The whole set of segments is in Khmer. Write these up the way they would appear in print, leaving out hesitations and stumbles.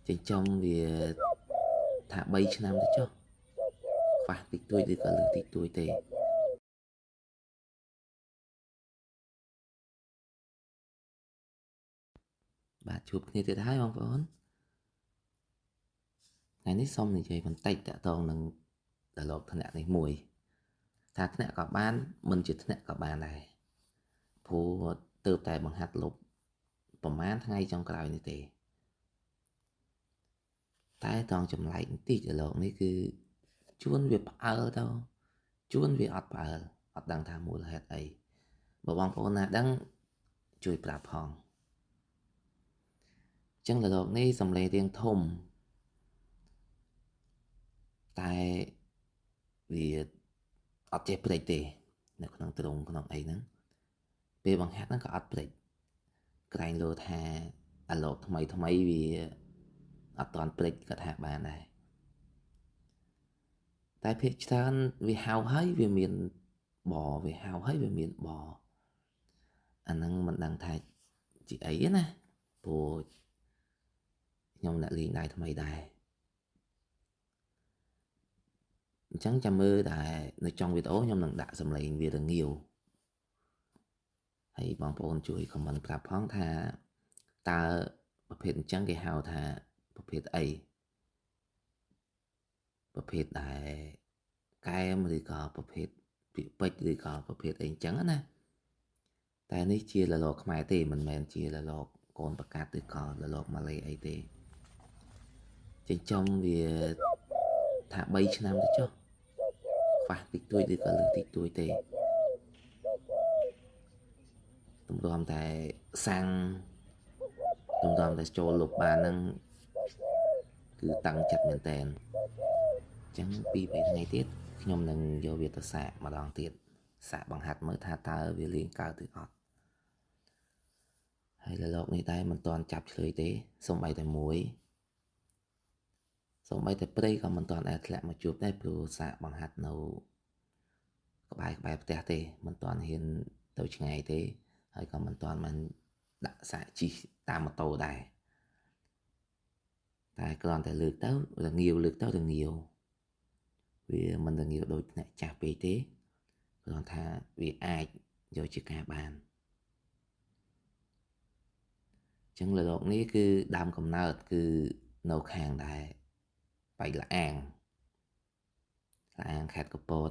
ចិញ្ចឹមវាថា3ឆ្នាំទៅចុះខ្វះតិចតួចឬក៏លើសតិចតួចទេបាទជួបគ្នាទៀតហើយបងប្អូនថ្ងៃនេះសូមនិយាយបន្តិចតាក់ទងនឹងដលកធ្នាក់នេះមួយថាធ្នាក់ក៏បានមិនជាធ្នាក់ក៏បានដែរព្រោះទើបតែបង្ហាត់លុបប្រហែលថ្ងៃចុងក្រោយនេះទេតែតង់ចម្លែកបន្តិចដលកនេះគឺជួនវាផ្អើលទៅជួនវាអត់ផ្អើលអត់ដឹងថាមូលហេតុអីបើបងប្អូនណាដឹងជួយប្រាប់ផងចឹងដលកនេះសំឡេងរៀងធំតែវាអត់ចេះព្រិចទេនៅក្នុងទ្រុងក្នុងអីហ្នឹងពេលបង្ហាត់ហ្នឹងក៏អត់ព្រិចក្រែងលោថាអាឡូថ្មីថ្មីវាអត់តាន់ព្រិចក៏ថាបានដែរតែភាគច្រើនវាហៅហើយវាមានបវាហៅហើយវាមានបអាហ្នឹងមិនដឹងថាជាអីណាព្រោះខ្ញុំអ្នកលេងដៃថ្មីដែរអញ្ចឹងចាំមើលតែនៅtrongវីដេអូខ្ញុំនឹងដាក់សំឡេងវារងាវហើយបងប្អូនជួយ comment ប្រាប់ផងថាតើប្រភេទអញ្ចឹងគេហៅថាប្រភេទអីប្រភេទដែលកែមឬក៏ប្រភេទពាក្យពេចន៍ឬក៏ប្រភេទអីអញ្ចឹងណាតែនេះជាលលកខ្មែរទេមិនមែនជាលលកកូនប្រកាសឬក៏លលកម៉ាឡេអីទេចិញ្ចឹមវាថា3ឆ្នាំទៅចុះខ្វះតិចតួចឬក៏លើសតិចតួចទេទម្រាំតែសាំងទម្រាំតែចូលលុបបានហ្នឹងគឺតាំងចិត្តមែនតើអញ្ចឹង2-3ថ្ងៃទៀតខ្ញុំនឹងយកវាទៅសាកម្ដងទៀតសាកបង្ហាត់មើលថាតើវាលេងកើតឬអត់ហើយលលកនេះដែរមិនទាន់ចាប់ឆ្លើយទេសូម្បីតែមួយសូម្បីតែព្រៃក៏មិនទាន់អាចធ្លាក់មកជួបដែរព្រោះសាកបង្ហាត់នៅក្បែរផ្ទះទេមិនទាន់ហ៊ានទៅឆ្ងាយទេហើយក៏មិនទាន់បានដាក់សាកជីតាមម៉ូតូដែរតែគ្រាន់តែលើកទៅរងាវលើកទៅរងាវវាមិនរងាវដូចអ្នកចាស់ពេកទេគ្រាន់ថាវាអាចយកជាការបានអញ្ចឹងលលកនេះគឺដើមកំណើតគឺនៅខាងដែរបៃលាអាងខេត្តកំពត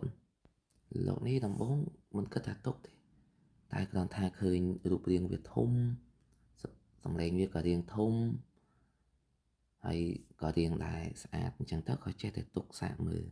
លោកនេះដំបូងមិនគិតថាទុកទេតែគ្រាន់ថាឃើញរូបរាងវាធំសំឡេងវាក៏រាងធំហើយក៏រាងដែរស្អាតអញ្ចឹងទៅក៏ចេះតែទុកសាកមើល